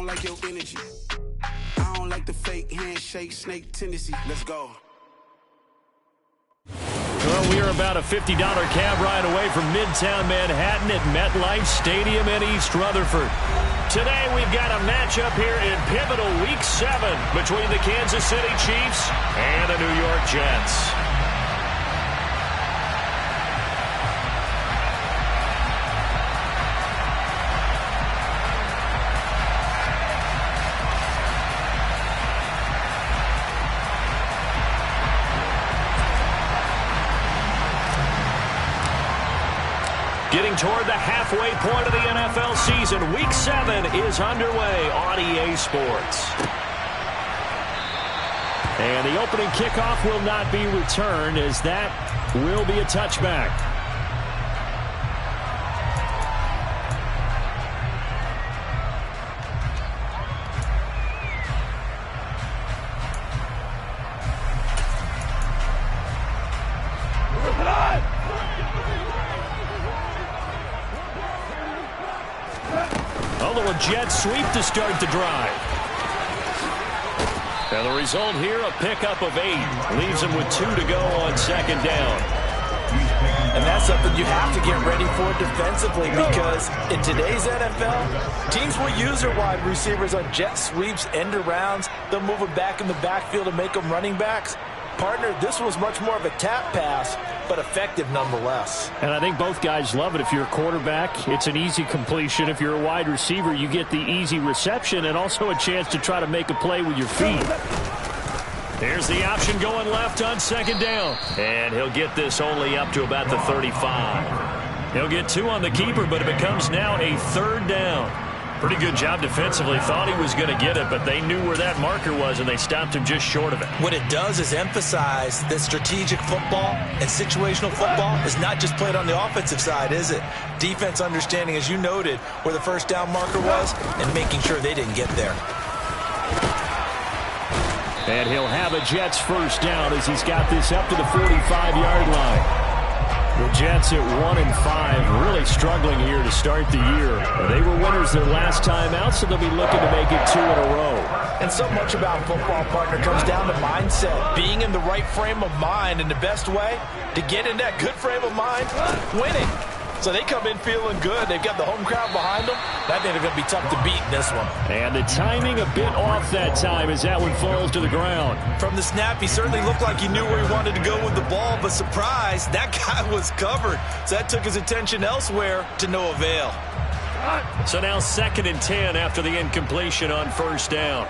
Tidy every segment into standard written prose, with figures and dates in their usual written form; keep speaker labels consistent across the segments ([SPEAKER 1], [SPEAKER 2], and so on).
[SPEAKER 1] don't like your energy. I don't like the fake handshake, snake tendency. Let's go.
[SPEAKER 2] Well, we are about a $50 cab ride away from Midtown Manhattan at MetLife Stadium in East Rutherford. Today we've got a matchup here in pivotal Week 7 between the Kansas City Chiefs and the New York Jets. Getting toward the halfway point of the NFL season, Week 7 is underway on EA Sports. And the opening kickoff will not be returned, as that will be a touchback. Jet sweep to start the drive. And the result here, a pickup of 8. Leaves him with 2 to go on second down.
[SPEAKER 3] And that's something you have to get ready for defensively, because in today's NFL, teams will use their wide receivers on jet sweeps, end arounds. They'll move them back in the backfield and make them running backs. Partner, this was much more of a tap pass, but effective nonetheless.
[SPEAKER 2] And I think both guys love it. If you're a quarterback, it's an easy completion. If you're a wide receiver, you get the easy reception and also a chance to try to make a play with your feet. Here's the option going left on second down. And he'll get this only up to about the 35. He'll get 2 on the keeper, but it becomes now a 3rd down. Pretty good job defensively. Thought he was going to get it, but they knew where that marker was, and they stopped him just short of it.
[SPEAKER 3] What it does is emphasize that strategic football and situational football is not just played on the offensive side, is it? Defense understanding, as you noted, where the first down marker was and making sure they didn't get there.
[SPEAKER 2] And he'll have a Jets first down as he's got this up to the 45-yard line. The Jets at 1-5, really struggling here to start the year. They were winners their last time out, so they'll be looking to make it 2 in a row.
[SPEAKER 3] And so much about football, partner, comes down to mindset. Being in the right frame of mind, and the best way to get in that good frame of mind, winning. So they come in feeling good. They've got the home crowd behind them. I think they're going to be tough to beat in this one.
[SPEAKER 2] And the timing a bit off that time as that one falls to the ground.
[SPEAKER 3] From the snap, he certainly looked like he knew where he wanted to go with the ball, but surprise, that guy was covered. So that took his attention elsewhere to no avail.
[SPEAKER 2] So now 2nd and 10 after the incompletion on first down.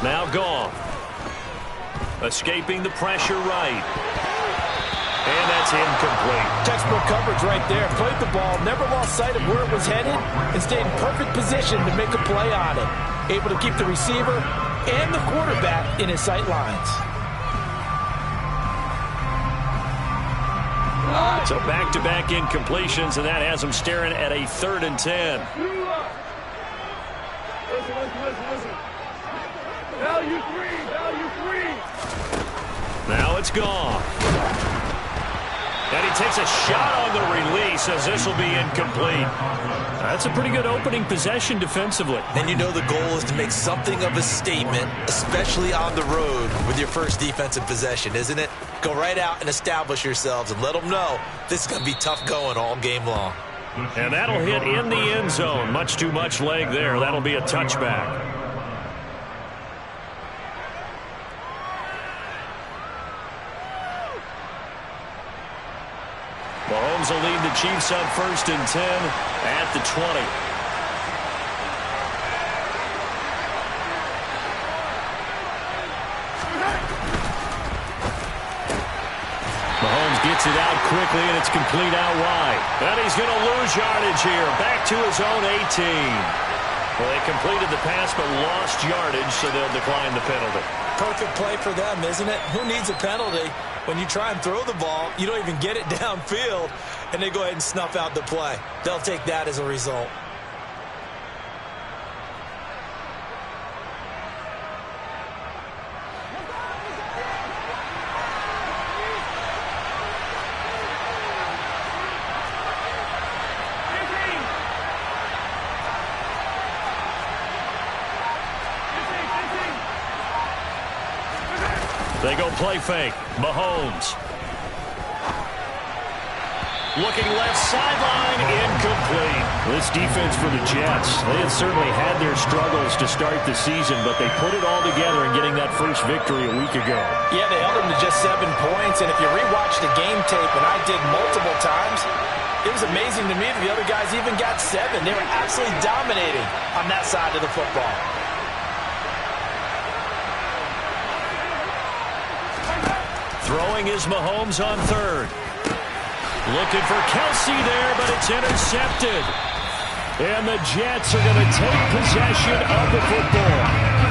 [SPEAKER 2] Now Goff. Escaping the pressure right. And that's incomplete.
[SPEAKER 3] Textbook coverage right there. Played the ball, never lost sight of where it was headed, and stayed in perfect position to make a play on it. Able to keep the receiver and the quarterback in his sight lines.
[SPEAKER 2] So back-to-back incompletions, and that has him staring at a 3rd and 10.
[SPEAKER 4] Listen. Value three.
[SPEAKER 2] Now it's gone. And he takes a shot on the release as this will be incomplete. That's a pretty good opening possession defensively.
[SPEAKER 3] And you know the goal is to make something of a statement, especially on the road with your first defensive possession, isn't it? Go right out and establish yourselves and let them know this is going to be tough going all game long.
[SPEAKER 2] And that'll hit in the end zone. Much too much leg there. That'll be a touchback. Mahomes will lead the Chiefs on 1st and 10 at the 20. Mahomes gets it out quickly, and it's complete out wide. And he's going to lose yardage here. Back to his own 18. Well, they completed the pass but lost yardage, so they'll decline the penalty.
[SPEAKER 3] Perfect play for them, isn't it? Who needs a penalty? When you try and throw the ball, you don't even get it downfield, and they go ahead and snuff out the play. They'll take that as a result.
[SPEAKER 2] They go play fake. Mahomes. Looking left sideline, incomplete. This defense for the Jets, they had certainly had their struggles to start the season, but they put it all together in getting that first victory a week ago.
[SPEAKER 3] Yeah, they held them to just 7 points, and if you rewatch the game tape, and I did multiple times, it was amazing to me that the other guys even got 7. They were absolutely dominating on that side of the football.
[SPEAKER 2] Throwing is Mahomes on third. Looking for Kelsey there, but it's intercepted. And the Jets are going to take possession of the football.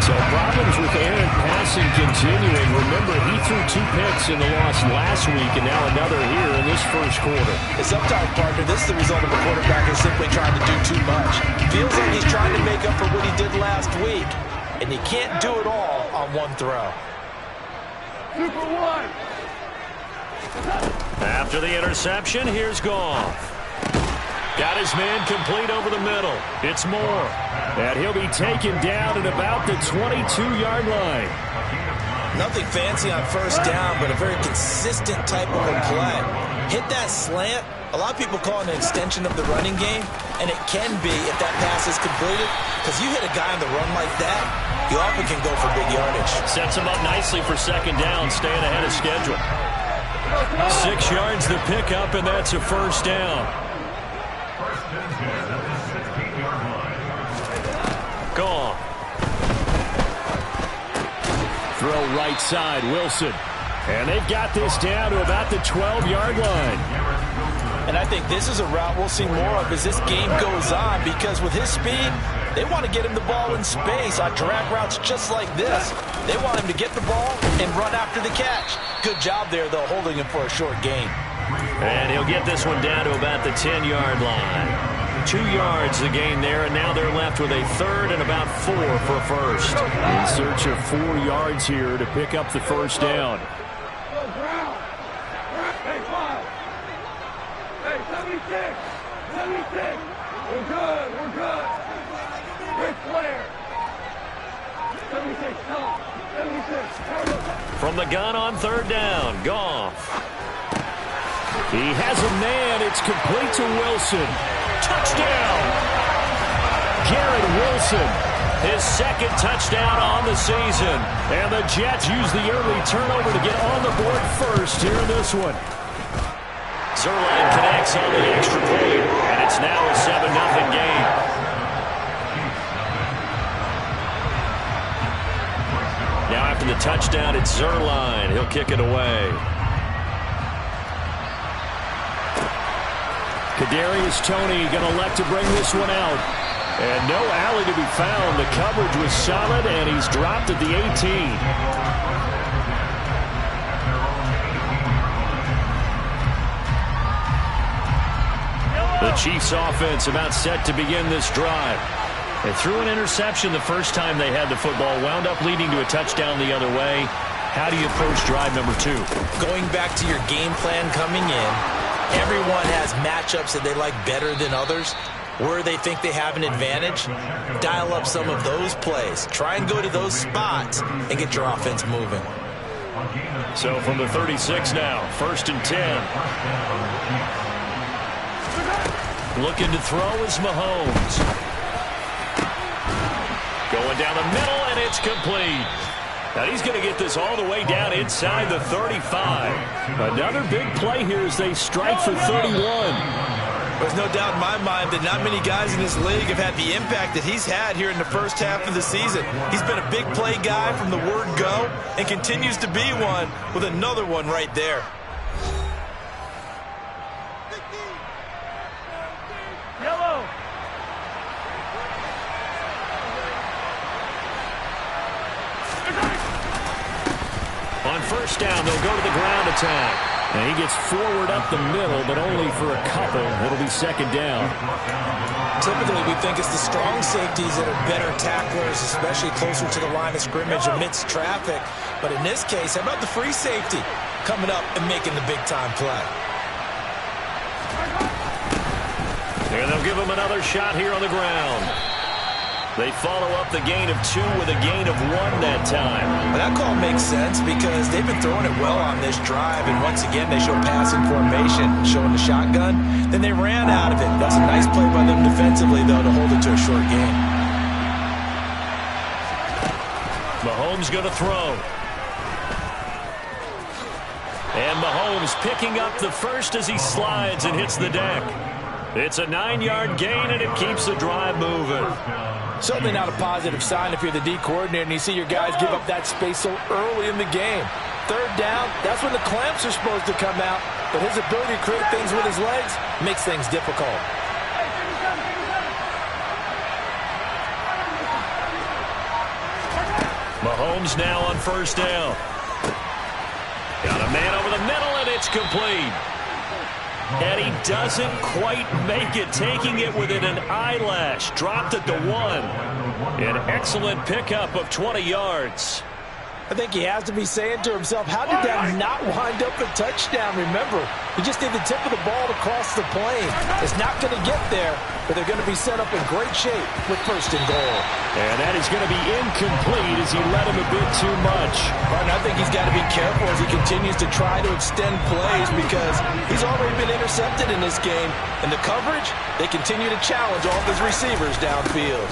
[SPEAKER 2] So problems with Aaron passing continuing. Remember, he threw 2 picks in the loss last week, and now another here in this first quarter.
[SPEAKER 3] Sometimes, partner, this is the result of a quarterback who's simply trying to do too much. Feels like he's trying to make up for what he did last week, and you can't do it all on one throw.
[SPEAKER 4] Super one.
[SPEAKER 2] After the interception, here's Goff. Got his man complete over the middle. It's Moore. And he'll be taken down at about the 22-yard line.
[SPEAKER 3] Nothing fancy on first down, but a very consistent type of a play. Hit that slant. A lot of people call it an extension of the running game, and it can be if that pass is completed, because you hit a guy on the run like that, you often can go for big yardage.
[SPEAKER 2] Sets him up nicely for second down, staying ahead of schedule. 6 yards the pickup, and that's a first down. Gone. Throw right side, Wilson. And they've got this down to about the 12-yard line.
[SPEAKER 3] And I think this is a route we'll see more of as this game goes on, because with his speed, they want to get him the ball in space on drag routes just like this. They want him to get the ball and run after the catch. Good job there, though, holding him for a short gain.
[SPEAKER 2] And he'll get this one down to about the 10-yard line. 2 yards the gain there, and now they're left with a third and about 4 for a first. In search of 4 yards here to pick up the first down.
[SPEAKER 4] Hey, 5. Hey, 76. 76. We're good. We're good. Ric Flair. 76. Stop. 76.
[SPEAKER 2] From the gun on third down, Goff. He has a man. It's complete to Wilson. Touchdown! Garrett Wilson, his second touchdown on the season. And the Jets use the early turnover to get on the board first here in this one. Zuerlein connects on the extra point, and it's now a 7-0 game. Now after the touchdown, it's Zuerlein. He'll kick it away. Kadarius Toney going to elect to bring this one out. And no alley to be found. The coverage was solid, and he's dropped at the 18. The Chiefs offense about set to begin this drive. They threw an interception the first time they had the football, wound up leading to a touchdown the other way. How do you approach drive number 2?
[SPEAKER 3] Going back to your game plan coming in, everyone has matchups that they like better than others. Where they think they have an advantage, dial up some of those plays. Try and go to those spots and get your offense moving.
[SPEAKER 2] So from the 36 now, 1st and 10. Looking to throw is Mahomes. Going down the middle, and it's complete. Now he's going to get this all the way down inside the 35. Another big play here as they strike for 31.
[SPEAKER 3] There's no doubt in my mind that not many guys in this league have had the impact that he's had here in the first half of the season. He's been a big play guy from the word go and continues to be one with another one right there.
[SPEAKER 4] Yellow.
[SPEAKER 2] On first down, they'll go to the ground attack. And he gets forward up the middle, but only for a couple. It'll be second down.
[SPEAKER 3] Typically, we think it's the strong safeties that are better tacklers, especially closer to the line of scrimmage amidst traffic. But in this case, how about the free safety coming up and making the big-time play?
[SPEAKER 2] And they'll give him another shot here on the ground. They follow up the gain of 2 with a gain of 1 that time.
[SPEAKER 3] Well, that call makes sense because they've been throwing it well on this drive, and once again they show passing formation, showing the shotgun. Then they ran out of it. That's a nice play by them defensively, though, to hold it to a short gain.
[SPEAKER 2] Mahomes going to throw. And Mahomes picking up the first as he slides and hits the deck. It's a 9-yard gain, and it keeps the drive moving.
[SPEAKER 3] Certainly not a positive sign if you're the D coordinator and you see your guys give up that space so early in the game. Third down, that's when the clamps are supposed to come out, but his ability to create things with his legs makes things difficult.
[SPEAKER 2] Mahomes now on first down. Got a man over the middle, and it's complete. And he doesn't quite make it, taking it within an eyelash. Dropped it to 1. An excellent pickup of 20 yards.
[SPEAKER 3] I think he has to be saying to himself, how did that not wind up a touchdown? Remember, he just did the tip of the ball to cross the plane. It's not going to get there, but they're going to be set up in great shape with first and goal.
[SPEAKER 2] And that is going to be incomplete as he led him a bit too much.
[SPEAKER 3] And I think he's got to be careful as he continues to try to extend plays because he's already been intercepted in this game. And the coverage, they continue to challenge all of his receivers downfield.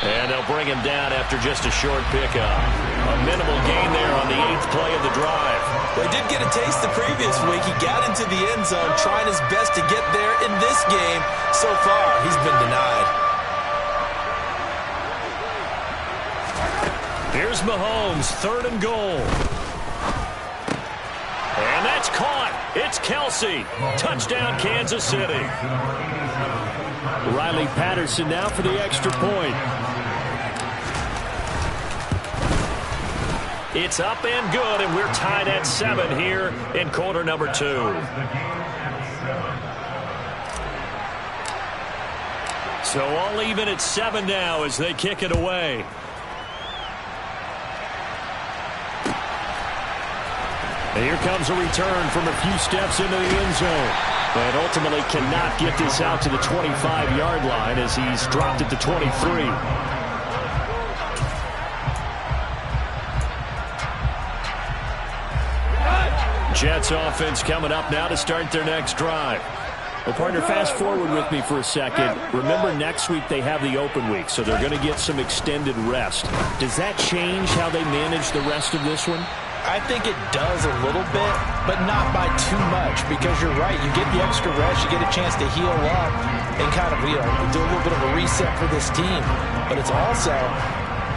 [SPEAKER 2] And they'll bring him down after just a short pickup. A minimal gain there on the 8th play of the drive.
[SPEAKER 3] Well, he did get a taste the previous week. He got into the end zone trying his best to get there in this game. So far, he's been denied.
[SPEAKER 2] Here's Mahomes, 3rd and goal. And that's caught. It's Kelsey. Touchdown, Kansas City. Riley Patterson now for the extra point. It's up and good, and we're tied at 7 here in quarter number 2. So all even at 7 now as they kick it away. And here comes a return from a few steps into the end zone. And ultimately cannot get this out to the 25-yard line as he's dropped it to 23. Jets offense coming up now to start their next drive. Well, partner, fast forward with me for a second. Remember, next week they have the open week, so they're going to get some extended rest. Does that change how they manage the rest of this one?
[SPEAKER 3] I think it does a little bit, but not by too much, because you're right. You get the extra rest, you get a chance to heal up and kind of, do a little bit of a reset for this team. But it's also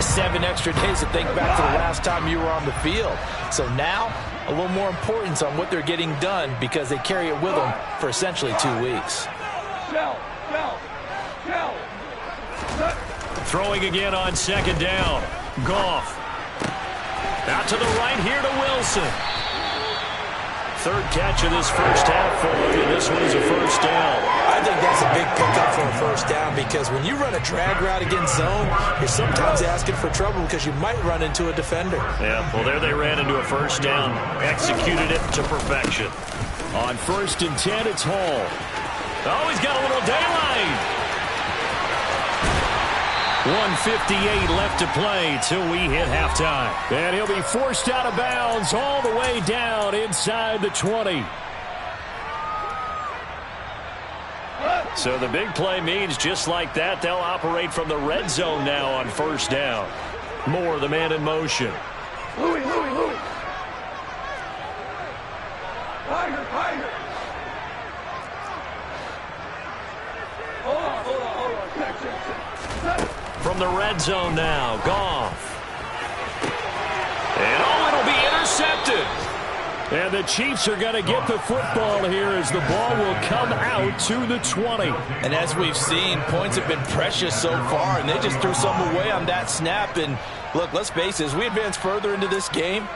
[SPEAKER 3] 7 extra days to think back to the last time you were on the field. So now, a little more importance on what they're getting done because they carry it with them for essentially 2 weeks.
[SPEAKER 2] Throwing again on 2nd down. Goff. Out to the right here to Wilson. 3rd catch of this first half for him, and this one is a first down.
[SPEAKER 3] I think that's a big pickup for a first down because when you run a drag route against zone, you're sometimes asking for trouble because you might run into a defender.
[SPEAKER 2] Yeah, well, there they ran into a first down. Executed it to perfection. On 1st and 10, it's Hall. Oh, he's got a little daylight. 1:58 left to play till we hit halftime. And he'll be forced out of bounds all the way down inside the 20. So the big play means just like that, they'll operate from the red zone now on 1st down. Moore, the man in motion.
[SPEAKER 4] Louis. Tiger. Hold on. Check.
[SPEAKER 2] From the red zone now, Goff. And it'll be intercepted. And the Chiefs are going to get the football here as the ball will come out to the 20.
[SPEAKER 3] And as we've seen, points have been precious so far, and they just threw some away on that snap. And look, let's face it, as we advance further into this game,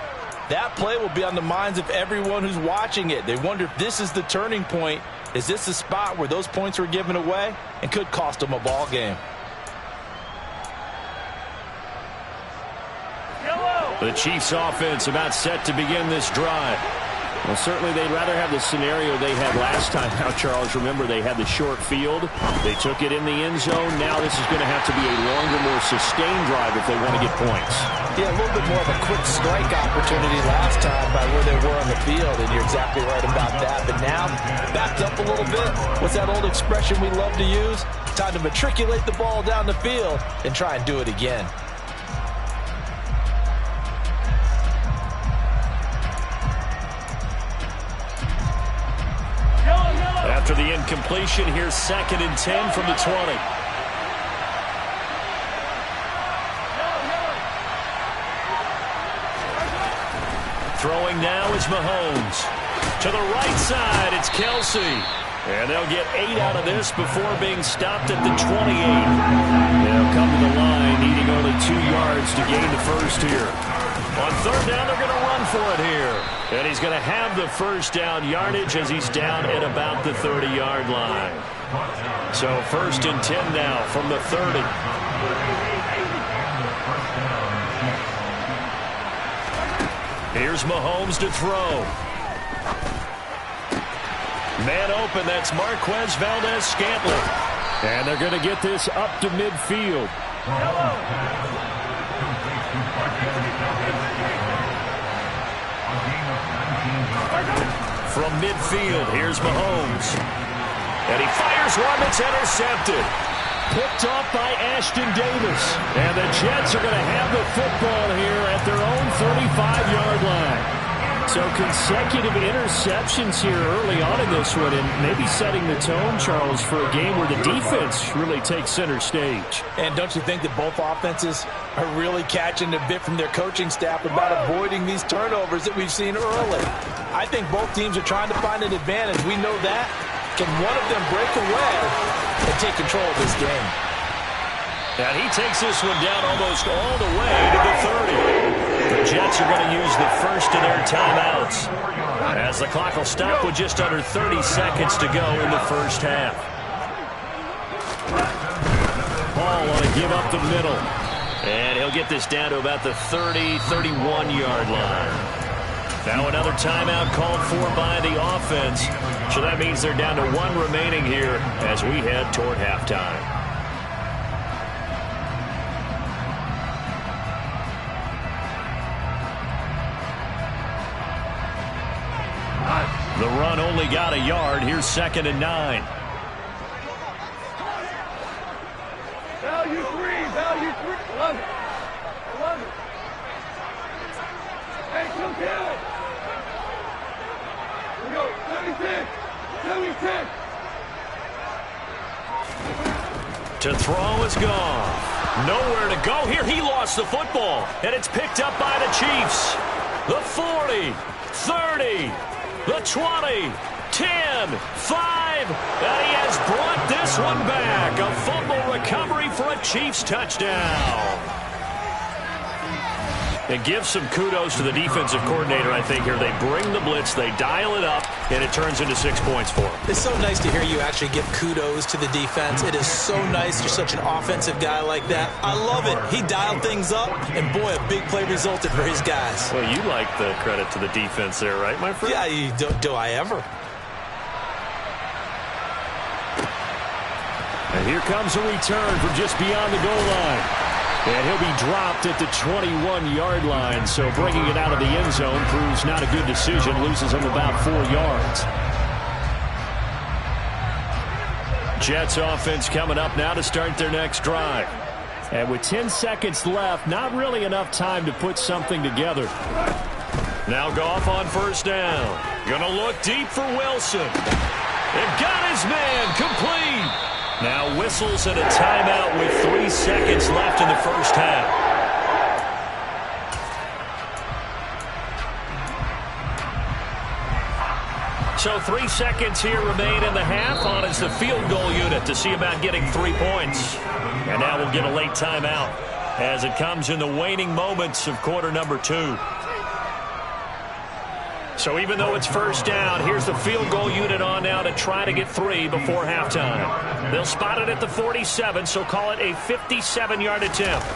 [SPEAKER 3] that play will be on the minds of everyone who's watching it. They wonder if this is the turning point. Is this the spot where those points were given away and could cost them a ball game?
[SPEAKER 2] The Chiefs offense about set to begin this drive. Well, certainly they'd rather have the scenario they had last time out, Charles. Remember, they had the short field. They took it in the end zone. Now this is going to have to be a longer, more sustained drive if they want to get points.
[SPEAKER 3] Yeah, a little bit more of a quick strike opportunity last time by where they were on the field, and you're exactly right about that. But now, backed up a little bit. What's that old expression we love to use? Time to matriculate the ball down the field and try and do it again.
[SPEAKER 2] After the incompletion, here's 2nd and 10 from the 20. Throwing now is Mahomes. To the right side, it's Kelsey. And they'll get 8 out of this before being stopped at the 28. They'll come to the line, needing only 2 yards to gain the first here. On 3rd down, they're going to run for it here. And he's going to have the first down yardage as he's down at about the 30-yard line. So 1st and 10 now from the 30. Here's Mahomes to throw. Man open, that's Marquez Valdez-Scantling. And they're going to get this up to midfield. From midfield, here's Mahomes. And he fires one that's intercepted. Picked off by Ashton Davis. And the Jets are going to have the football here at their own 35-yard line. So consecutive interceptions here early on in this one, and maybe setting the tone, Charles, for a game where the defense really takes center stage.
[SPEAKER 3] And don't you think that both offenses are really catching a bit from their coaching staff about avoiding these turnovers that we've seen early? I think both teams are trying to find an advantage. We know that. Can one of them break away and take control of this game?
[SPEAKER 2] And he takes this one down almost all the way to the 30. The Jets are going to use the first of their timeouts as the clock will stop with just under 30 seconds to go in the first half. Ball on a give up the middle. And he'll get this down to about the 30, 31-yard line. Now another timeout called for by the offense. So that means they're down to 1 remaining here as we head toward halftime. The run only got a yard. Here's 2nd and 9.
[SPEAKER 4] Value 3. Love it. Hey, come down. We go. 76.
[SPEAKER 2] To throw is gone. Nowhere to go here. He lost the football. And it's picked up by the Chiefs. The 40, 30. The 20, 10, 5, and he has brought this one back. A fumble recovery for a Chiefs touchdown. And give some kudos to the defensive coordinator, I think, here. They bring the blitz, they dial it up, and it turns into 6 points for them.
[SPEAKER 3] It's so nice to hear you actually give kudos to the defense. It is so nice. You're such an offensive guy like that. I love it. He dialed things up, and boy, a big play resulted for his guys.
[SPEAKER 2] Well, you like the credit to the defense there, right, my friend?
[SPEAKER 3] Yeah, do I ever?
[SPEAKER 2] And here comes a return from just beyond the goal line. And he'll be dropped at the 21-yard line. So bringing it out of the end zone proves not a good decision. Loses him about 4 yards. Jets offense coming up now to start their next drive. And with 10 seconds left, not really enough time to put something together. Now Goff on 1st down. Gonna look deep for Wilson. And got his man complete. Now whistles and a timeout with 3 seconds left in the first half. So 3 seconds here remain in the half. On is the field goal unit to see about getting 3 points. And now we'll get a late timeout as it comes in the waning moments of quarter number 2. So even though it's 1st down, here's the field goal unit on now to try to get 3 before halftime. They'll spot it at the 47, so call it a 57-yard attempt.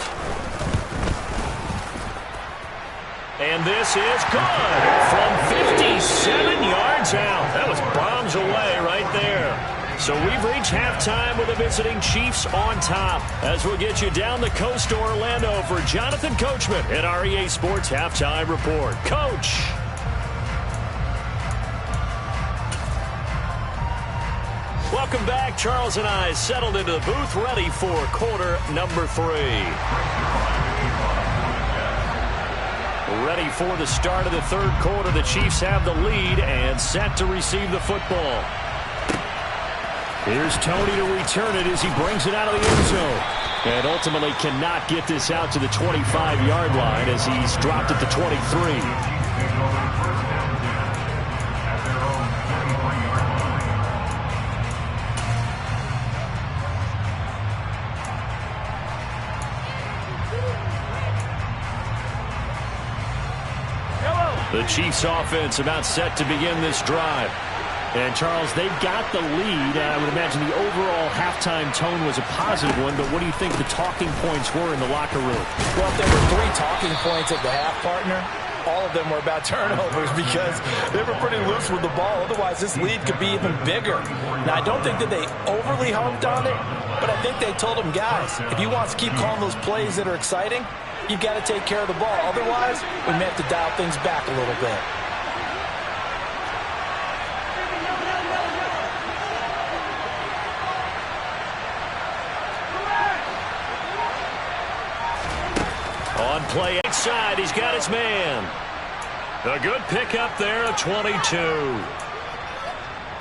[SPEAKER 2] And this is good from 57 yards out. That was bombs away right there. So we've reached halftime with the visiting Chiefs on top. As we'll get you down the coast to Orlando for Jonathan Coachman at our EA Sports Halftime Report. Coach. Welcome back. Charles and I settled into the booth, ready for quarter number 3. Ready for the start of the third quarter. The Chiefs have the lead and set to receive the football. Here's Tony to return it as he brings it out of the end zone. And ultimately cannot get this out to the 25-yard line as he's dropped at the 23. The Chiefs offense about set to begin this drive. And, Charles, they've got the lead. I would imagine the overall halftime tone was a positive one, but what do you think the talking points were in the locker room?
[SPEAKER 3] Well, if there were 3 talking points at the half, partner, all of them were about turnovers because they were pretty loose with the ball. Otherwise, this lead could be even bigger. Now, I don't think that they overly harped on it, but I think they told them, guys, if you want to keep calling those plays that are exciting, you've got to take care of the ball. Otherwise, we may have to dial things back a little bit.
[SPEAKER 2] On play outside, he's got his man. A good pickup there of 22.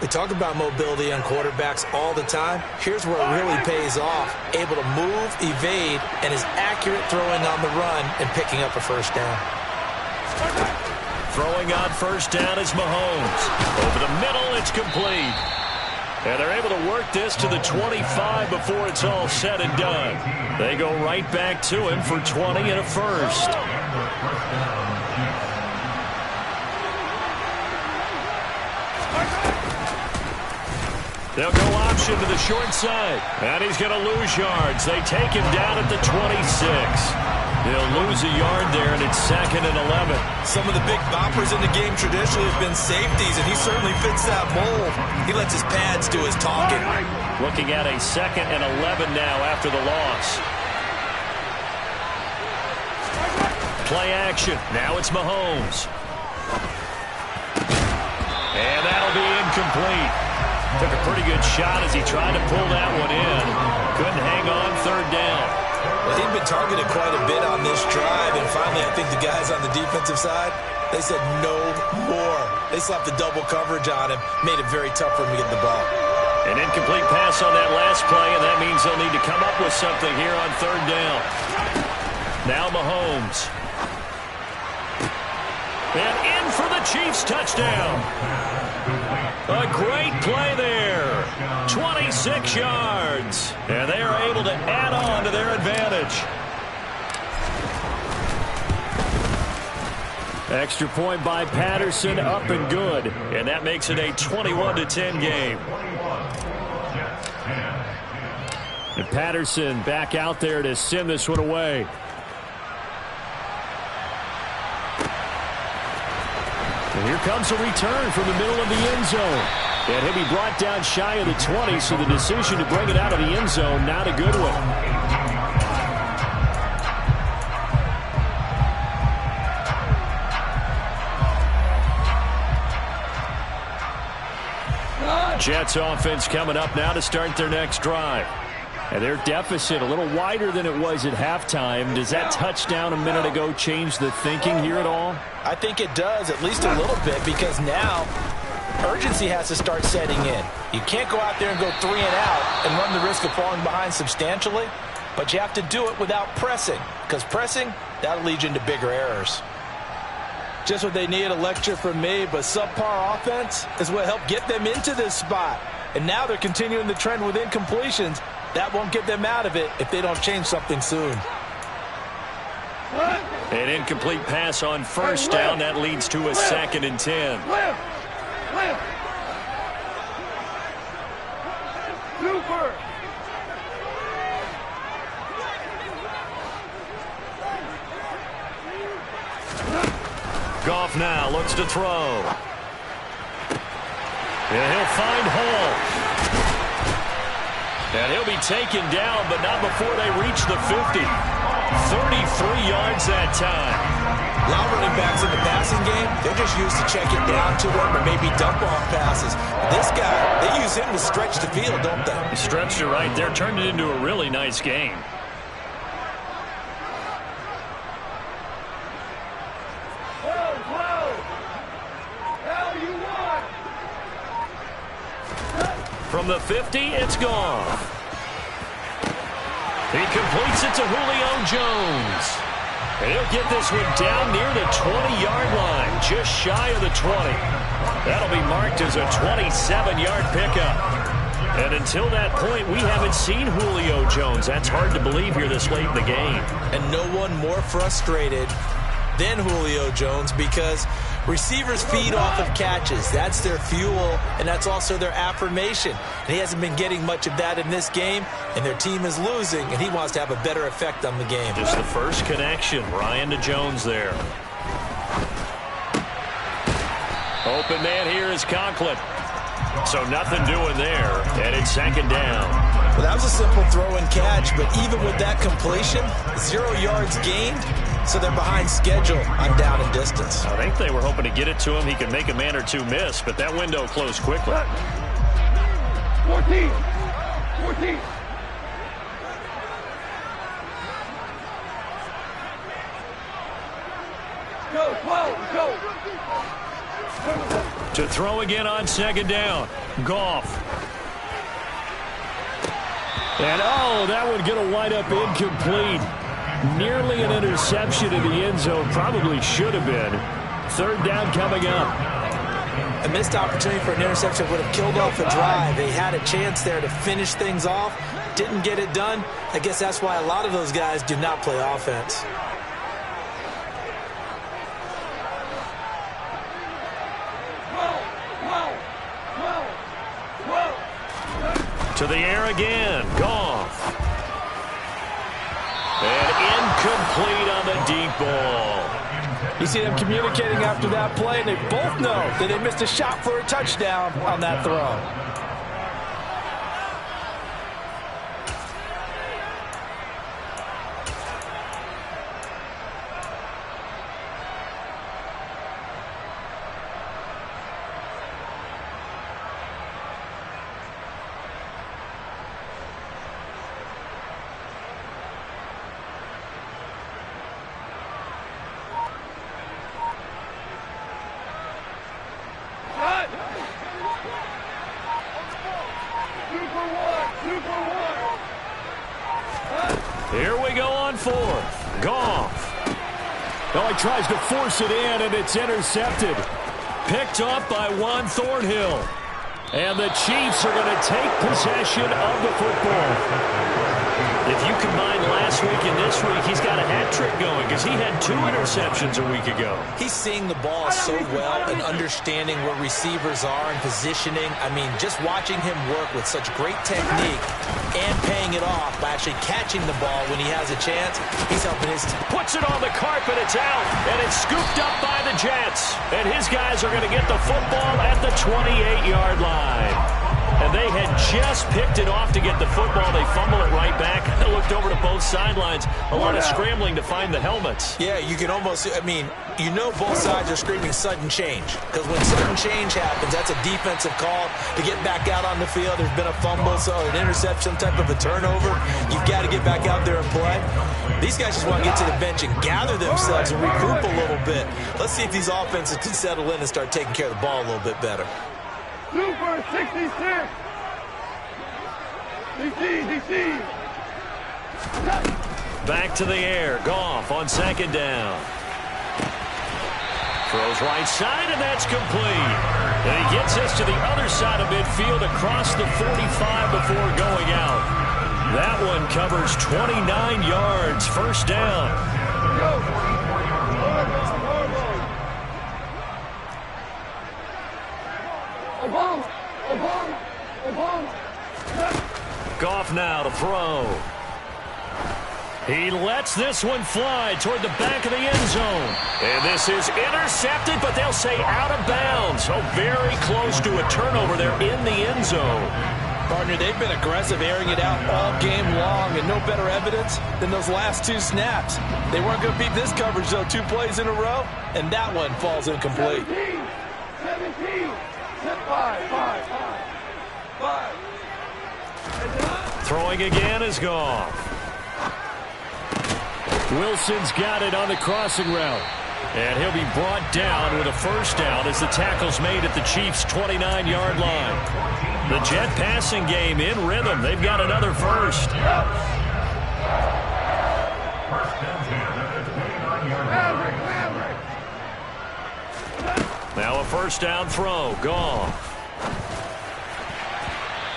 [SPEAKER 3] We talk about mobility on quarterbacks all the time. Here's where it really pays off. Able to move, evade, and is accurate throwing on the run and picking up a first down.
[SPEAKER 2] Throwing on first down is Mahomes. Over the middle, it's complete. And they're able to work this to the 25 before it's all said and done. They go right back to him for 20 and a first. They'll go option to the short side. And he's going to lose yards. They take him down at the 26. They'll lose a yard there, and it's 2nd and 11.
[SPEAKER 3] Some of the big boppers in the game traditionally have been safeties, and he certainly fits that mold. He lets his pads do his talking.
[SPEAKER 2] Looking at a 2nd and 11 now after the loss. Play action. Now it's Mahomes. And that'll be incomplete. Took a pretty good shot as he tried to pull that one in. Couldn't hang on third down.
[SPEAKER 3] Well, he'd been targeted quite a bit on this drive, and finally I think the guys on the defensive side, they said no more. They slapped the double coverage on him, made it very tough for him to get the ball.
[SPEAKER 2] An incomplete pass on that last play, and that means they'll need to come up with something here on third down. Now Mahomes. And in for the Chiefs touchdown. A great play there. 26 yards. And they are able to add on to their advantage. Extra point by Patterson, up and good. And that makes it a 21-10 game. And Patterson back out there to send this one away. And here comes a return from the middle of the end zone. And he'll be brought down shy of the 20, so the decision to bring it out of the end zone, not a good one. Jets offense coming up now to start their next drive. And their deficit a little wider than it was at halftime. Does that touchdown a minute ago change the thinking here at all?
[SPEAKER 3] I think it does, at least a little bit, because now urgency has to start setting in. You can't go out there and go 3 and out and run the risk of falling behind substantially, but you have to do it without pressing, because pressing, that'll lead you into bigger errors. Just what they need, a lecture from me, but subpar offense is what helped get them into this spot. And now they're continuing the trend with incompletions. That won't get them out of it if they don't change something soon.
[SPEAKER 2] An incomplete pass on first down. That leads to a 2nd and 10.
[SPEAKER 4] Super.
[SPEAKER 2] Goff now looks to throw. And he'll find Hall. And he'll be taken down, but not before they reach the 50. 33 yards that time.
[SPEAKER 3] A lot of running backs in the passing game, they're just used to check it down to him or maybe dump off passes. This guy, they use him to stretch the field, don't they?
[SPEAKER 2] He stretched it right there, turned it into a really nice game. From the 50, it's gone. He completes it to Julio Jones. And he'll get this one down near the 20-yard line, just shy of the 20. That'll be marked as a 27-yard pickup. And until that point, we haven't seen Julio Jones. That's hard to believe here this late in the game.
[SPEAKER 3] And no one more frustrated than Julio Jones because receivers feed off of catches. That's their fuel, and that's also their affirmation. And he hasn't been getting much of that in this game, and their team is losing, and he wants to have a better effect on the game.
[SPEAKER 2] Just the first connection, Ryan to Jones there. Open man here is Conklin. So nothing doing there, and it's second down.
[SPEAKER 3] Well, that was a simple throw and catch, but even with that completion, 0 yards gained, so they're behind schedule on down and distance.
[SPEAKER 2] I think they were hoping to get it to him. He could make a man or two miss, but that window closed quickly.
[SPEAKER 4] 14. 14. Go, 12, go.
[SPEAKER 2] To throw again on second down. Goff. And, that would get a wind-up incomplete. Nearly an interception in the end zone. Probably should have been. Third down coming up.
[SPEAKER 3] A missed opportunity for an interception would have killed off a drive. They had a chance there to finish things off. Didn't get it done. I guess that's why a lot of those guys do not play offense.
[SPEAKER 2] To the air again. Goff. And incomplete on the deep ball.
[SPEAKER 3] You see them communicating after that play, and they both know that they missed a shot for a touchdown on that throw.
[SPEAKER 2] Here we go on fourth. Goff.
[SPEAKER 5] He tries to force it in, and it's intercepted.
[SPEAKER 2] Picked off by Juan Thornhill. And the Chiefs are going to take possession of the football. If you combine last week and this week, he's got a hat trick going because he had 2 interceptions a week ago.
[SPEAKER 3] He's seeing the ball so well and understanding where receivers are and positioning. I mean, just watching him work with such great technique and paying it off by actually catching the ball when he has a chance, he's helping his team.
[SPEAKER 2] Puts it on the carpet, it's out, and it's scooped up by the Jets. And his guys are going to get the football at the 28-yard line. And they had just picked it off to get the football. They fumble it right back. They looked over to both sidelines. A lot of scrambling to find the helmets.
[SPEAKER 3] Yeah, you can almost, you know both sides are screaming sudden change. Because when sudden change happens, that's a defensive call to get back out on the field. There's been a fumble, so an interception, some type of a turnover. You've got to get back out there and play. These guys just want to get to the bench and gather themselves and regroup a little bit. Let's see if these offenses can settle in and start taking care of the ball a little bit better.
[SPEAKER 4] Super 66. DC.
[SPEAKER 2] Back to the air. Goff on second down. Throws right side, and that's complete. And he gets us to the other side of midfield across the 45 before going out. That one covers 29 yards. First down.
[SPEAKER 4] Go. Obama.
[SPEAKER 2] Goff now to throw. He lets this one fly toward the back of the end zone. And this is intercepted, but they'll say out of bounds. Oh, very close to a turnover there in the end zone.
[SPEAKER 3] Partner, they've been aggressive, airing it out all game long, and no better evidence than those last 2 snaps. They weren't going to beat this coverage, though, 2 plays in a row, and that one falls incomplete.
[SPEAKER 4] 17. 5.
[SPEAKER 2] Throwing again is Goff. Wilson's got it on the crossing route. And he'll be brought down with a first down as the tackle's made at the Chiefs' 29-yard line. The Jet passing game in rhythm. They've got another first. Now a first down throw. Goff.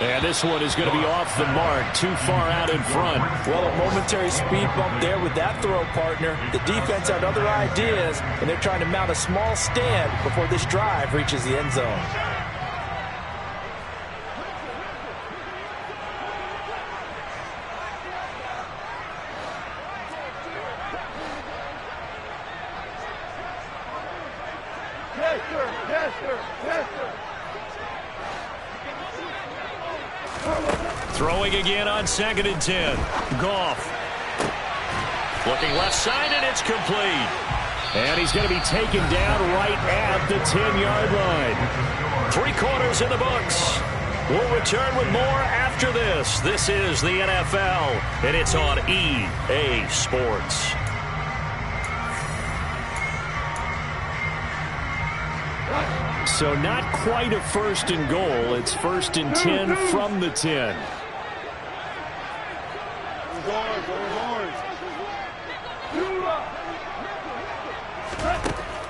[SPEAKER 2] And this one is going to be off the mark, too far out in front.
[SPEAKER 3] Well, a momentary speed bump there with that throw, partner. The defense had other ideas, and they're trying to mount a small stand before this drive reaches the end zone.
[SPEAKER 2] Throwing again on 2nd and 10. Goff. Looking left side, and it's complete. And he's going to be taken down right at the 10-yard line. 3 quarters in the books. We'll return with more after this. This is the NFL, and it's on EA Sports. So not quite a first and goal. It's 1st and 10 from the 10.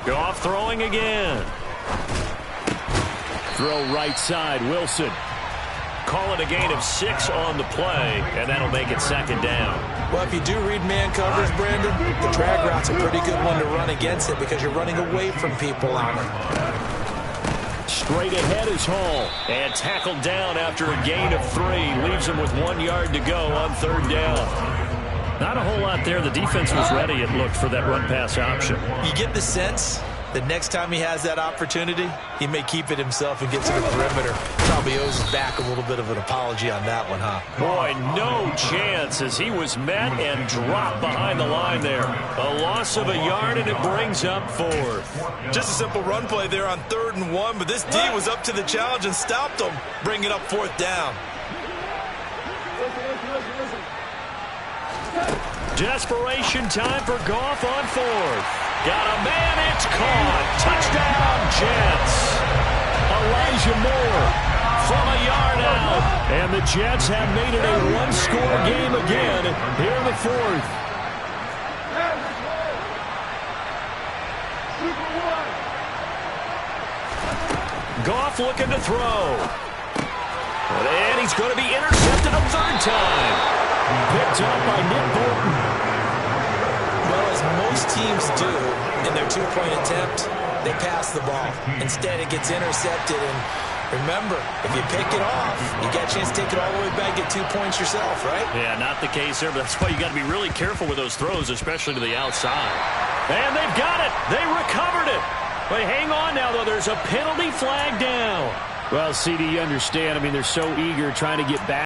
[SPEAKER 2] Goff throwing again. Throw right side, Wilson. Call it a gain of 6 on the play, and that'll make it 2nd down.
[SPEAKER 3] Well, if you do read man coverage, Brandon, the drag route's a pretty good one to run against it because you're running away from people on it.
[SPEAKER 2] Straight ahead is Hall. And tackled down after a gain of 3. Leaves him with 1 yard to go on 3rd down. Not a whole lot there. The defense was ready, it looked, for that run-pass option.
[SPEAKER 3] You get the sense that next time he has that opportunity, he may keep it himself and get to the perimeter. Probably owes his back a little bit of an apology on that one, huh?
[SPEAKER 2] Boy, no chance as he was met and dropped behind the line there. A loss of a yard, and it brings up 4th.
[SPEAKER 3] Just a simple run play there on 3rd and 1, but this D was up to the challenge and stopped him, bringing up 4th down.
[SPEAKER 2] Desperation time for Goff on 4th. Got a man, it's caught. Touchdown, Jets. Elijah Moore from a yard out. And the Jets have made it a 1-score game again here in the 4th. Goff looking to throw. And he's going to be intercepted a 3rd time. Picked up by Nick Bolton.
[SPEAKER 3] Well, as most teams do in their 2-point attempt, they pass the ball. Instead, it gets intercepted. And remember, if you pick it off, you got a chance to take it all the way back, get 2 points yourself, right?
[SPEAKER 2] Yeah, not the case there, but that's why you got to be really careful with those throws, especially to the outside. And they've got it. They recovered it. But hang on now, though. There's a penalty flag down. Well, CD, you understand. I mean, they're so eager trying to get back.